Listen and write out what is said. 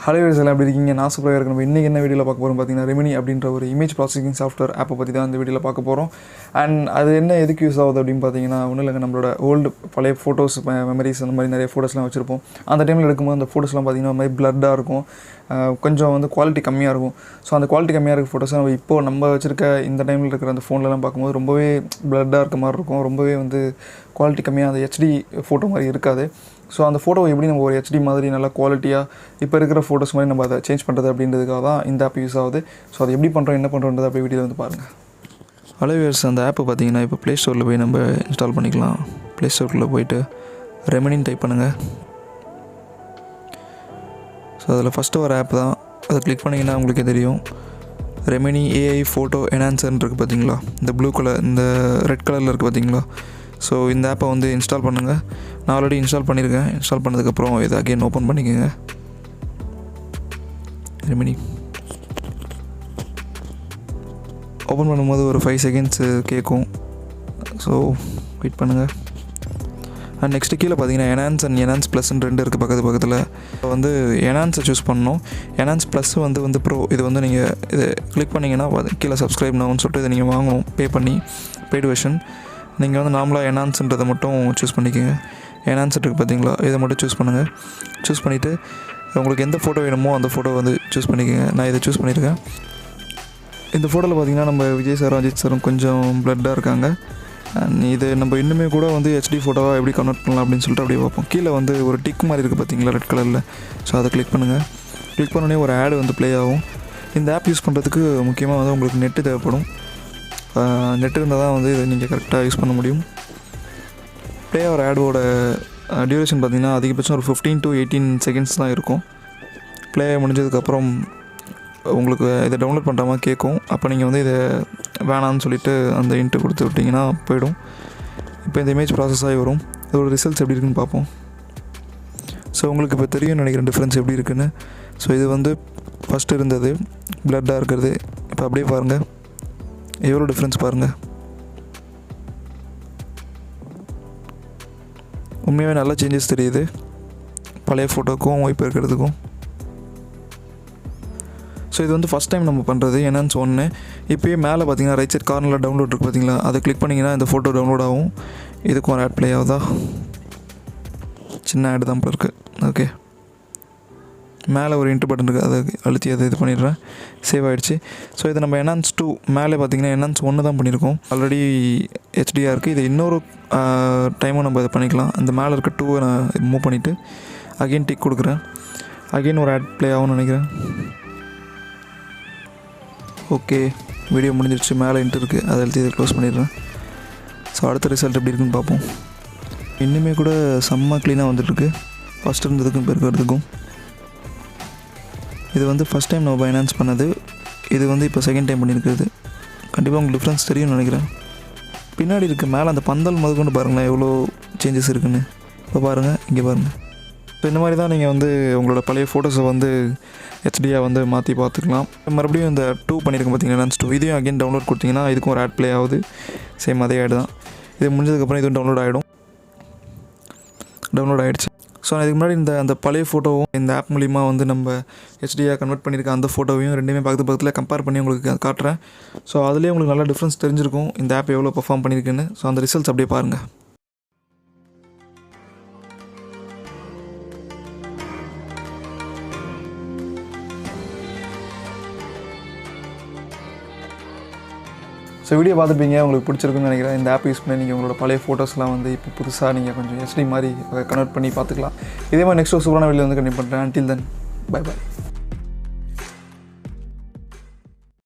Hello எல்லாம் எப்படி இருக்கீங்க? நான் சூப்பராக இருக்கேன். நம்ம இன்றைக்கி என்ன வீடியோவில் பார்க்க போகிறோம் பார்த்தீங்கன்னா, ரெமினி அப்படின்ற ஒரு இமேஜ் ப்ராசஸிங் சாஃப்ட்வேர் ஆப்பை பற்றி தான் இந்த வீடியோவில் பார்க்க போகிறோம். அண்ட் அது என்ன எதுக்கு யூஸ் ஆகுது அப்படின்னு பார்த்தீங்கன்னா, ஒன்றும் இல்லைங்க, நம்மளோட பழைய ஃபோட்டோஸ் மெமரிஸ் அந்த மாதிரி நிறைய ஃபோட்டோஸ்லாம் வச்சுருப்போம். அந்த டைமில் எடுக்கும்போது அந்த ஃபோட்டோஸ்லாம் பார்த்திங்கன்னா மாதிரி பிளட்டாக இருக்கும், கொஞ்சம் வந்து குவாலிட்டி கம்மியாக இருக்கும். ஸோ அந்த குவாலிட்டி கம்மியாக இருக்க ஃபோட்டோஸ் நம்ம இப்போது நம்ம வச்சுருக்க இந்த டைமில் இருக்கிற அந்த ஃபோன்லலாம் பார்க்கும்போது ரொம்பவே பிளட்டாக இருக்க மாதிரி இருக்கும், ரொம்பவே வந்து குவாலிட்டி கம்மியாக அந்த ஹெச்டி ஃபோட்டோ மாதிரி இருக்காது. ஸோ அந்த ஃபோட்டோவை எப்படி நம்ம ஒரு ஹெச்டி மாதிரி நல்லா குவாலிட்டியாக இப்போ இருக்கிற ஃபோட்டோஸ் மாதிரி நம்ம அதை சேஞ்ச் பண்ணுறது அப்படின்றதுக்காக தான் இந்த ஆப் யூஸ் ஆகுது. ஸோ அதை எப்படி பண்ணுறோம், என்ன பண்ணுறோன்றது அப்படி வீடியோவில் வந்து பாருங்கள். அலைவேர்ஸ் அந்த ஆப்பை பார்த்தீங்கன்னா இப்போ ப்ளே ஸ்டோரில் போய் நம்ம இன்ஸ்டால் பண்ணிக்கலாம். ப்ளே ஸ்டோரில் போய்ட்டு ரெமினின்னு டைப் பண்ணுங்கள். ஸோ அதில் ஃபஸ்ட்டு ஒரு ஆப் தான், அதை கிளிக் பண்ணிங்கன்னா உங்களுக்கே தெரியும். ரெமினி ஏஐ ஃபோட்டோ என்ஹான்சர்னு இருக்குது பார்த்தீங்களா, இந்த ப்ளூ கலர் இந்த ரெட் கலரில் இருக்குது பார்த்தீங்களா. ஸோ இந்த ஆப்பை வந்து இன்ஸ்டால் பண்ணுங்கள். நான் ஆல்ரெடி இன்ஸ்டால் பண்ணியிருக்கேன். இன்ஸ்டால் பண்ணதுக்கப்புறம் இதை அகைன் ஓப்பன் பண்ணிக்கோங்க. ரெமினி ஓப்பன் பண்ணும்போது ஒரு 5 செகண்ட்ஸு கேட்கும். ஸோ வெயிட் பண்ணுங்கள். அண்ட் நெக்ஸ்ட்டு கீழே பார்த்தீங்கன்னா என்ஹான்ஸ் அண்ட் என்ஹான்ஸ் ப்ளஸ்ன்னு 2 இருக்குது பக்கத்தில். வந்து என்ஹான்ஸை சூஸ் பண்ணணும். என்ஹான்ஸ் ப்ளஸ் வந்து ப்ரோ, இது வந்து நீங்கள் இதை கிளிக் பண்ணிங்கன்னா கீழே சப்ஸ்கிரைப் நவுன்னு சொல்லிட்டு இதை நீங்கள் வாங்கணும், பே பண்ணி பெய்டு வெர்ஷன். நீங்கள் வந்து நார்மலாக என்ஹான்ஸ்ன்றதை மட்டும் சூஸ் பண்ணிக்கோங்க. என்ஹான்ஸ் இருக்குது பார்த்தீங்களா, இதை மட்டும் சூஸ் பண்ணுங்கள். சூஸ் பண்ணிவிட்டு உங்களுக்கு எந்த ஃபோட்டோ வேணுமோ அந்த ஃபோட்டோ வந்து சூஸ் பண்ணிக்கோங்க. நான் இதை சூஸ் பண்ணியிருக்கேன். இந்த ஃபோட்டோவில் பார்த்திங்கன்னா நம்ம விஜய் சாரும் அஜித் சாரும் கொஞ்சம் பிளட்டாக இருக்காங்க. அண்ட் இது நம்ம இன்னுமே கூட வந்து ஹெச்டி ஃபோட்டோவாக எப்படி கன்வெர்ட் பண்ணலாம் அப்படின்னு சொல்லிட்டு அப்படியே பார்ப்போம். கீழே வந்து ஒரு டிக் மாதிரி இருக்குது பார்த்தீங்களா ரெட் கலரில். ஸோ அதை கிளிக் பண்ணுங்கள். கிளிக் பண்ணோடனே ஒரு ஆடு வந்து ப்ளே ஆகும். இந்த ஆப் யூஸ் பண்ணுறதுக்கு முக்கியமாக வந்து உங்களுக்கு நெட்டு தேவைப்படும். நெட் இருந்தால் தான் வந்து இதை நீங்கள் கரெக்டாக யூஸ் பண்ண முடியும். ப்ளே ஆகிற ஆடோட டியூரேஷன் பார்த்திங்கன்னா அதிகபட்சம் ஒரு 15 to 18 செகண்ட்ஸ் தான் இருக்கும். ப்ளே முடிஞ்சதுக்கப்புறம் உங்களுக்கு இதை டவுன்லோட் பண்ணுற மாதிரி கேட்கும். அப்போ நீங்கள் வந்து இதை வேணான்னு சொல்லிவிட்டு அந்த இன்ட்டு கொடுத்து விட்டிங்கன்னா போயிடும். இப்போ இந்த இமேஜ் ப்ராசஸ் ஆகி வரும். இதோட ரிசல்ட்ஸ் எப்படி இருக்குன்னு பார்ப்போம். ஸோ உங்களுக்கு இப்போ தெரியும் நினைக்கிறேன் டிஃப்ரென்ஸ் எப்படி இருக்குன்னு. ஸோ இது வந்து ஃபஸ்ட்டு இருந்தது பிளட்டாக இருக்கிறது, இப்போ அப்படியே பாருங்கள் எவ்வளோ டிஃப்ரென்ஸ் பாருங்கள். உண்மையாகவே நல்ல சேஞ்சஸ் தெரியுது பழைய ஃபோட்டோக்கும் இப்போ இருக்கிறதுக்கும். ஸோ இது வந்து ஃபஸ்ட் டைம் நம்ம பண்ணுறது என்னன்னு சொன்னேன். இப்போயே மேலே பார்த்தீங்கன்னா ரைட் சைட் கார்னரில் டவுன்லோட் இருக்குது பார்த்தீங்களா, அதை கிளிக் பண்ணிங்கன்னா இந்த ஃபோட்டோ டவுன்லோட் ஆகும். இதுக்கும் ஒரு ஆட் ப்ளே ஆகுதா, சின்ன ஆட் தான் போல இருக்குது. ஓகே, மேலே ஒரு இன்ட்டு பட்டன் இருக்குது, அதை அழுத்தி அதை இது பண்ணிடுறேன். சேவ் ஆகிடுச்சு. ஸோ இதை நம்ம என்ஹான்ஸ் 2 மேலே பார்த்திங்கன்னா என்ஹான்ஸ் 1 தான் பண்ணியிருக்கோம். ஆல்ரெடி ஹெச்டியாக இருக்குது. இது இன்னொரு டைமும் நம்ம இதை பண்ணிக்கலாம். அந்த மேலே இருக்க 2 நான் மூவ் பண்ணிவிட்டு அகெயின் டிக் கொடுக்குறேன். அகெயின் ஒரு ஆட் ப்ளே ஆகும்னு நினைக்கிறேன். ஓகே, வீடியோ முடிஞ்சிருச்சு. மேலே இன்ட்டு இருக்குது, அதை அழுத்தி இதை க்ளோஸ் பண்ணிடுறேன். ஸோ அடுத்த ரிசல்ட் எப்படி இருக்குன்னு பார்ப்போம். இன்னுமே கூட செம்ம க்ளீனாக வந்துட்டுருக்கு, ஃபஸ்ட் இருந்ததுக்கும் இப்போ இருக்கிறதுக்கும். இது வந்து ஃபஸ்ட் டைம் நம்ம என்ஹான்ஸ் பண்ணது. இது வந்து இப்போ செகண்ட் டைம் பண்ணியிருக்கிறது. கண்டிப்பாக உங்களுக்கு டிஃப்ரென்ஸ் தெரியும்னு நினைக்கிறேன். பின்னாடி இருக்க மேலே அந்த பந்தல் முதற்கொண்டு பாருங்களேன் எவ்வளோ சேஞ்சஸ் இருக்குதுன்னு. இப்போ பாருங்கள், இங்கே பாருங்கள். ஸோ இந்த மாதிரி தான் நீங்கள் வந்து உங்களோட பழைய ஃபோட்டோஸை வந்து ஹெச்டியாக வந்து மாற்றி பார்த்துக்கலாம். மறுபடியும் இந்த 2 பண்ணியிருக்கேன் பார்த்தீங்கன்னா என்ஹான்ஸ் 2, இதையும் அகைன் டவுன்லோட் கொடுத்தீங்கன்னா இதுக்கும் ஒரு ஆட் ப்ளே ஆகுது. சேம் அதே ஆட் தான். இது முடிஞ்சதுக்கப்புறம் இதுவும் டவுன்லோட் ஆகிடும். டவுன்லோட் ஆகிடுச்சு. ஸோ இதுக்கு முன்னாடி அந்த பழைய ஃபோட்டோவும் இந்த ஆப் மூலிமா வந்து நம்ம ஹெச்டியாக கன்வெர்ட் பண்ணியிருக்க அந்த ஃபோட்டோவையும் ரெண்டுமே பக்கத்தில் கம்பேர் பண்ணி உங்களுக்கு காட்டுறேன். ஸோ அதுலேயே உங்களுக்கு நல்லா டிஃப்ரென்ஸ் தெரிஞ்சிருக்கும் இந்த ஆப் எவ்வளோ பெர்ஃபார்ம் பண்ணியிருக்குன்னு. ஸோ அந்த ரிசல்ட்ஸ் அப்படியே பாருங்கள். ஸோ வீடியோ பார்த்துருப்பீங்க, உங்களுக்கு பிடிச்சிருக்குன்னு நினைக்கிறேன். இந்த ஆப் யூஸ் பண்ணி நீங்கள் உங்களோட பழைய ஃபோட்டோஸ்லாம் வந்து இப்போ புதுசாக நீங்கள் கொஞ்சம் ஹெச்டி மாதிரி கன்வெர்ட் பண்ணி பார்த்துக்கலாம். இதே மாதிரி நெக்ஸ்ட் ஒரு சூப்பரான வீடியோ வந்து கண்டிப்பாக பண்ணுறேன். Until then bye by.